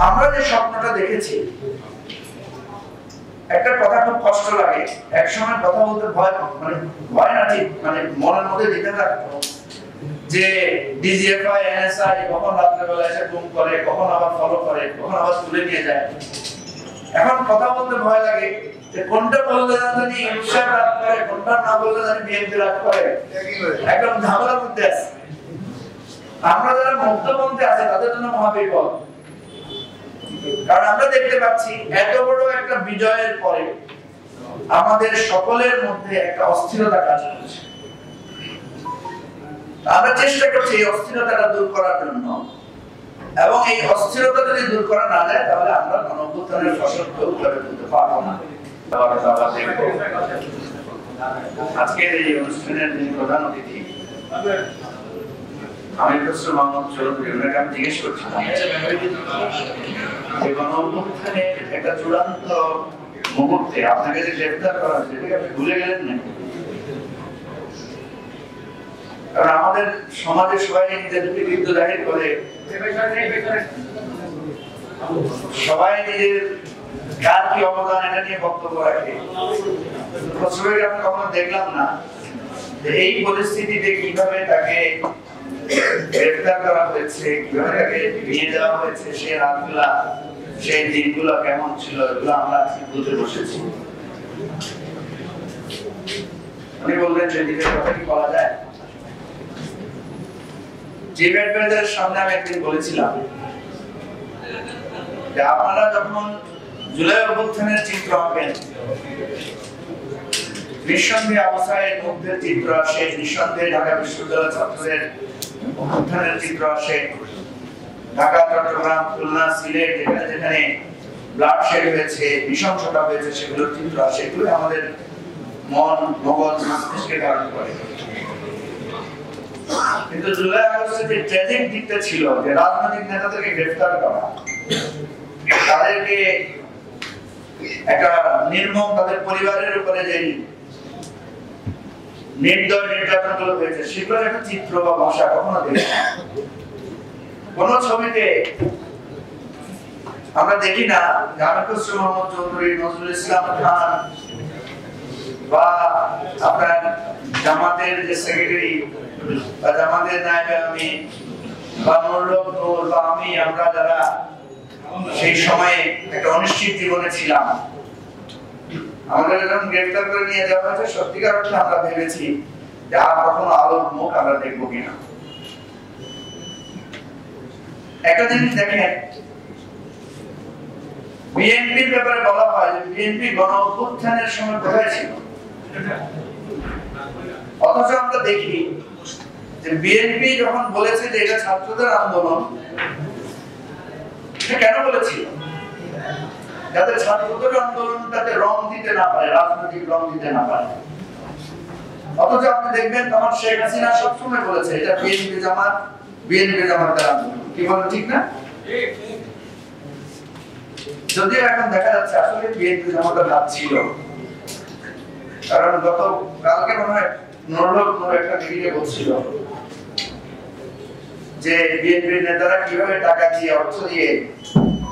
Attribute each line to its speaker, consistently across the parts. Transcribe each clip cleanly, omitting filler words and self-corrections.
Speaker 1: আমরা যে স্বপ্নটা দেখেছি, একটা কথা খুব কষ্ট লাগে, একসময় কথা বলতে ভয়, মানে ভয় না ঠিক, মানে মনের মধ্যে দিতে থাকতো যে ডিজিএফআই এনএসআই কখন রাত্রেবেলা এসে গুম করে, কখন আবার ফলো করে, কখন আবার তুলে নিয়ে যায়। এখন কথা বলতে ভয় লাগে যে কোনটা বললে জানি ইনশা রাত করে, কোনটা না বললে জানি বিএনপি রাত করে, একদম ঝামেলার মধ্যে আছে। আমরা যারা মুক্তপন্থী আছে তাদের জন্য মহাবিপদ, কারণ আমরা দেখতে পাচ্ছি এত বড় একটা বিজয়ের পরে আমাদের সকলের মধ্যে একটা অস্থিরতা কাজ করছে। আমরা চেষ্টা করছি এই অস্থিরতাটা দূর করার জন্য, এবং এই অস্থিরতা যদি দূর করা না যায় তাহলে আমরা গণঅভ্যুত্থানের ফসলকে উৎপাদন করতে পারবো না। আজকের এই অনুষ্ঠানের যিনি প্রধান অতিথি আমির খসরু মাহমুদ চৌধুরী, ওনাকে আমি জিজ্ঞেস করছিলাম যে গণঅভ্যুত্থানের একটা চূড়ান্ত মুহূর্তে আপনাকে যে গ্রেফতার করা হয়েছে এটাকে আপনি ভুলে গেলেন না? কারণ আমাদের সমাজে সবাই নিজেদেরকে কৃতজ্ঞ জাহির করে, সবাই নিজের কার কি অবদান এটা নিয়ে বক্তব্য রাখে। খসরুকে আমি কখনো দেখলাম না যে এই পরিস্থিতিতে কিভাবে তাকে গ্রেফতার করা হয়েছে, কিভাবে তাকে নিয়ে যাওয়া হয়েছে, সেই রাতগুলা, সেই দিনগুলো কেমন ছিল, এগুলো আমরা আজকে বুঝতে বসেছি। উনি বললেন যে নিজের কথা কি বলা যায়। জিবের সামনে আমি একদিন বলেছিলাম যে আপনারা যখন জুলাই অভ্যুত্থানের চিত্র আঁকেন, নিঃসন্দেহে আবু সাঈদ মুগ্ধের চিত্র আসে, নিঃসন্দেহে ঢাকা বিশ্ববিদ্যালয়ের ছাত্রদের অভ্যুত্থানের চিত্র আসে, ঢাকা, চট্টগ্রাম, খুলনা, সিলেট যেখানে যেখানে ব্লাডশেড হয়েছে, নৃশংসতা হয়েছে সেগুলোর চিত্র আসে। এগুলো আমাদের মন, মগজ, মস্তিষ্কে ধারণ করে। কিন্তু জুলাই আগস্টের যে ট্র্যাজিক দিকটা ছিল, যে রাজনৈতিক নেতাদেরকে গ্রেফতার করা, তাদেরকে একটা নির্মম, তাদের পরিবারের উপরে যে নির্দয় নির্যাতন গুলো হয়েছে, সেগুলোর একটা চিত্র বা ভাষা কখনো দেখি না। কোন ছবিতে আমরা দেখি না যে আমির খসরু মাহমুদ চৌধুরী, নজরুল ইসলাম খান বা আপনার জামাতের যে সেক্রেটারি বা জামাতের নায়েবে আমির বা নুরুল নূর বা আমি, আমরা যারা সেই সময়ে একটা অনিশ্চিত জীবনে ছিলাম, আমাদের যখন গ্রেফতার করে নিয়ে যাওয়া হয়েছে, সত্যিকার অর্থে আমরা ভেবেছি যে আর কখনো আলোর মুখ আমরা দেখবো কিনা। একটা জিনিস দেখেন, বিএনপির ব্যাপারে বলা হয় যে বিএনপি গণঅভ্যুত্থানের সময় কোথায় ছিল, অথচ আমরা দেখি যে বিএনপি যখন বলেছে যে এটা ছাত্রদের আন্দোলন, সে কেন বলেছিল? যাতে ছাত্রদের আন্দোলনটাতে রং দিতে না পারে, রাজনৈতিক রং দিতে না পারে। অথচ আপনি দেখবেন তখন শেখ হাসিনা সবসময় বলেছে এটা বিএনপি জামাত, বিএনপি জামাতের আন্দোলন। কি বলেন, ঠিক না? যদিও এখন দেখা যাচ্ছে আসলে বিএনপি জামাতের হাত ছিল, কারণ গত কালকে মনে হয় নুরুল নূর একটা মিটিংয়ে বলছিল যে বিএনপির নেতারা কিভাবে টাকা দিয়ে, অর্থ দিয়ে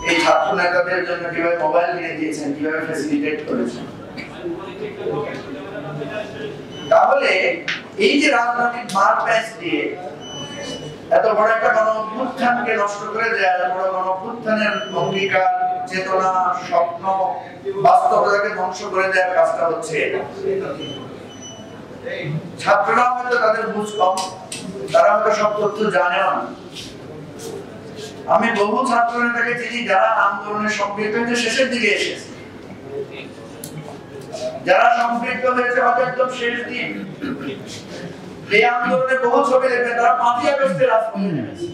Speaker 1: এই ছাত্র নেতাদের জন্য কিভাবে মোবাইল কিনে দিয়েছেন, কিভাবে ফ্যাসিলিটেট করেছেন। তাহলে এই যে রাজনৈতিক মার প্যাচ দিয়ে এত বড় একটা গণঅভ্যুত্থানকে নষ্ট করে দেয়া, এত বড় গণঅভ্যুত্থানের অঙ্গীকার, চেতনা, স্বপ্ন, বাস্তবতাকে ধ্বংস করে দেওয়ার কাজটা হচ্ছে। ছাত্ররা হয়তো তাদের বুঝ কম, তারা হয়তো সব তথ্য জানেও না। আমি বহু ছাত্র নেতাকে চিনি যারা আন্দোলনে সম্পৃক্ত হয়েছে শেষের দিকে এসেছে, যারা সম্পৃক্ত হয়েছে হয়তো একদম শেষ দিন। এই আন্দোলনে বহু ছবি দেখবেন তারা 5 আগস্টে রাজপথে নেমেছে।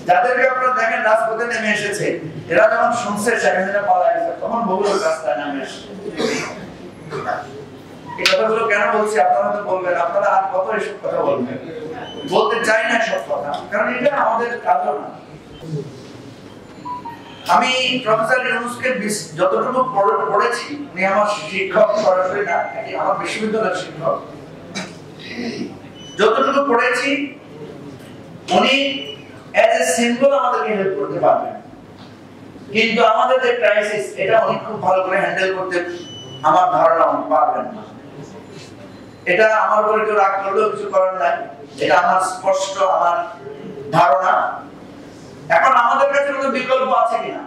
Speaker 1: যাদেরকে আপনারা দেখেন রাজপথে নেমে এসেছে, এরা যখন শুনছে শেখ হাসিনা পালায় গেছে, তখন বহু লোক রাস্তায় নেমে এসেছে। এই কথাগুলো কেন বলছি আপনারা তো বলবেন, আপনারা আর কত এসব কথা বলবেন? বলতে চাই না সব কথা, কারণ এটা আমাদের কাজ না। আমি প্রফেসর ইউনূসকে যতটুকু পড়েছি, উনি আমার শিক্ষক, সরাসরি না, আমার বিশ্ববিদ্যালয়ের শিক্ষক, যতটুকু পড়েছি উনি এজ এ সিম্বল আমাদেরকে হেল্প করতে পারবেন। কিন্তু আমাদের যে ক্রাইসিস, এটা উনি খুব ভালো করে হ্যান্ডেল করতে আমার ধারণা উনি পারবেন না। এটা আমার উপরে কেউ রাগ করলেও কিছু করার নাই, এটা আমার স্পষ্ট আমার ধারণা। এখন আমাদের কাছে কোনো বিকল্প আছে কিনা?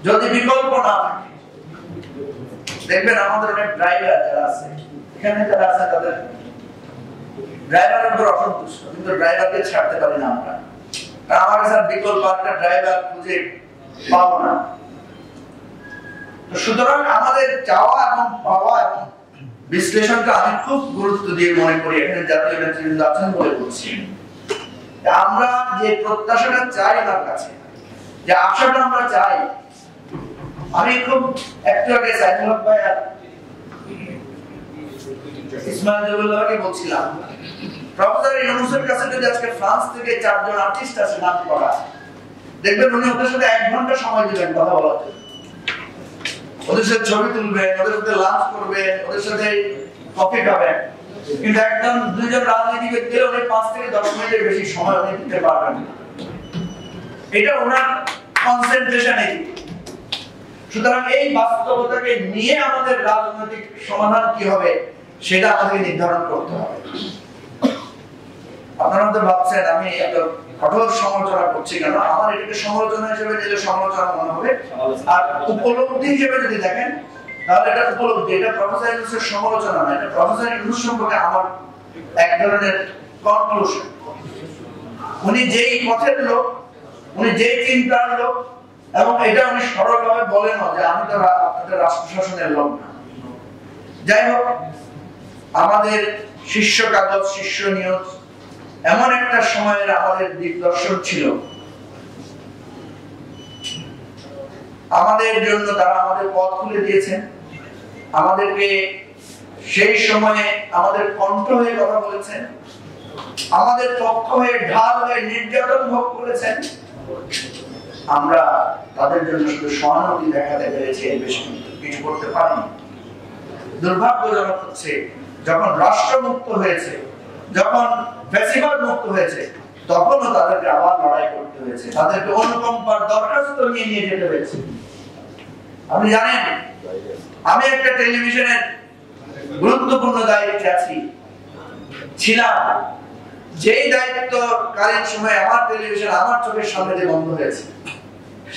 Speaker 1: যদি বিকল্প না থাকে, দেখবেন আমাদের অনেক ড্রাইভার যারা আছে, এখানে যারা আছে তাদের ড্রাইভারের উপর অসন্তুষ্ট, কিন্তু ড্রাইভারকে ছাড়তে পারি না আমরা। কারণ আমার কাছে বিকল্প একটা ড্রাইভার খুঁজে পাবো না। সুতরাং আমাদের চাওয়া এবং পাওয়া এবং বিশ্লেষণটা আমি খুব গুরুত্ব দিয়ে মনে করি, এখানে জাতীয় নেতৃবৃন্দ আছেন বলে বলছি। আমরা যে প্রত্যাশাটা চাই তার কাছে, যে আশাটা আমরা চাই, আমি খুব একটু আগে সাইফুল হক ভাই আর ইসমাইল জহুরুল্লাহকে বলছিলাম, প্রফেসর ইউনূসের কাছে যদি আজকে ফ্রান্স থেকে 4 জন আর্টিস্ট আসে নাম করা, দেখবেন উনি ওদের সাথে 1 ঘন্টা সময় দিবেন কথা বলার জন্য। ওদের সাথে ছবি তুলবেন, ওদের সাথে লাঞ্চ করবেন, ওদের সাথে কফি খাবেন। কিন্তু একজন 2 জন রাজনীতিবিদ গেলে উনি 5 থেকে 10 মিনিটের বেশি সময় উনি দিতে পারবেন না। এটা ওনার কনসেন্ট্রেশন। সুতরাং এই বাস্তবতাকে নিয়ে আমাদের রাজনৈতিক সমাধান কি হবে সেটা আমাদের নির্ধারণ করতে হবে। আপনারা তো ভাবছেন আমি এত কঠোর সমালোচনা করছি কেন? আমার এটাকে সমালোচনা হিসেবে নিলে সমালোচনা মনে হবে, আর উপলব্ধি হিসেবে যদি দেখেন তাহলে এটা উপলব্ধি। এটা প্রফেসর ইউনূসের সমালোচনা না, এটা প্রফেসর ইউনূস সম্পর্কে আমার এক ধরনের কনক্লুশন। উনি যেই পথের লোক, উনি যেই চিন্তার লোক, এবং এটা উনি সরলভাবে বলেন যে আমি তো আপনাদের রাষ্ট্র শাসনের লোক না। যাই হোক, আমাদের শিষ্য কাগজ, শিষ্য নিয়োগ এমন একটা সময়ের আমাদের দিগদর্শন ছিল, আমাদের জন্য তারা আমাদের পথ খুলে দিয়েছেন, আমাদেরকে সেই সময়ে আমাদের কণ্ঠ হয়ে কথা বলেছেন, আমাদের পক্ষ হয়ে ঢাল হয়ে নির্যাতন ভোগ করেছেন। আমরা তাদের জন্য শুধু সহানুভূতি দেখাতে পেরেছি, এর বেশি কিছু করতে পারিনি। দুর্ভাগ্যজনক হচ্ছে যখন রাষ্ট্র মুক্ত হয়েছে, যখন ফ্যাসিবাদ মুক্ত হয়েছে, তখনও তাদেরকে আবার লড়াই করতে হয়েছে, তাদেরকে অনুকম্পার দরখাস্ত নিয়ে যেতে হয়েছে। আপনি জানেন, আমি একটা টেলিভিশনের গুরুত্বপূর্ণ দায়িত্বে ছিলাম, যেই দায়িত্বকালীন সময় আমার টেলিভিশন আমার চোখের সামনে যে বন্ধ হয়েছে,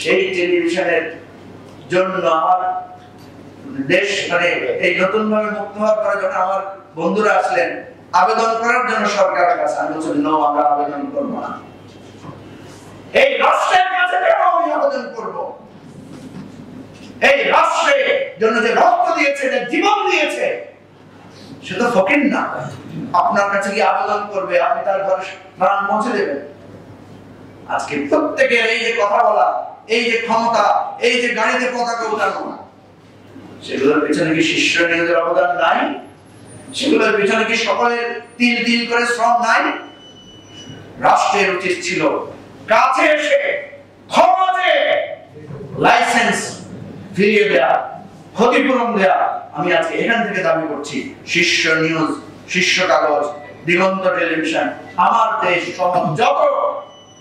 Speaker 1: সেই টেলিভিশনের জন্য আমার দেশ এই নতুন ভাবে মুক্ত হওয়ার পরে যখন আমার বন্ধুরা আসলেন আবেদন করার জন্য সরকারের কাছে, আমি বলছি নো, আমরা আবেদন করবো না। এই রাষ্ট্রের কাছে কেন আমি আবেদন করব? এই রাষ্ট্রের জন্য যে রক্ত দিয়েছে, যে জীবন দিয়েছে, সে তো ফকির না। আপনার কাছে কি আবেদন করবে, আপনি তার ঘরে প্রাণ পৌঁছে দেবেন? আজকে প্রত্যেকের এই যে কথা বলা, এই যে ক্ষমতা, এই যে গাড়িতে পতাকা উঠানো, সেগুলোর পিছনে কি শিষ্য নিয়োগের অবদান নাই? সেগুলোর পিছনে কি সকলের তিল তিল করে শ্রম নাই? রাষ্ট্রের উচিত ছিল কাছে এসে ক্ষমাতে লাইসেন্স ফিরিয়ে দেয়া, ক্ষতিপূরণ দেয়া। আমি আজকে এখান থেকে দাবি করছি, শিষ্য নিউজ, শিষ্য কাগজ, দিগন্ত টেলিভিশন, আমার দেশ সহ যত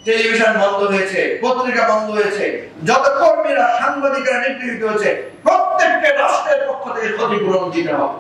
Speaker 1: টেলিভিশন বন্ধ হয়েছে, পত্রিকা বন্ধ হয়েছে, যত কর্মীরা, সাংবাদিকরা নিগৃহীত হয়েছে, প্রত্যেককে রাষ্ট্রের পক্ষ থেকে ক্ষতিপূরণ দিতে হবে।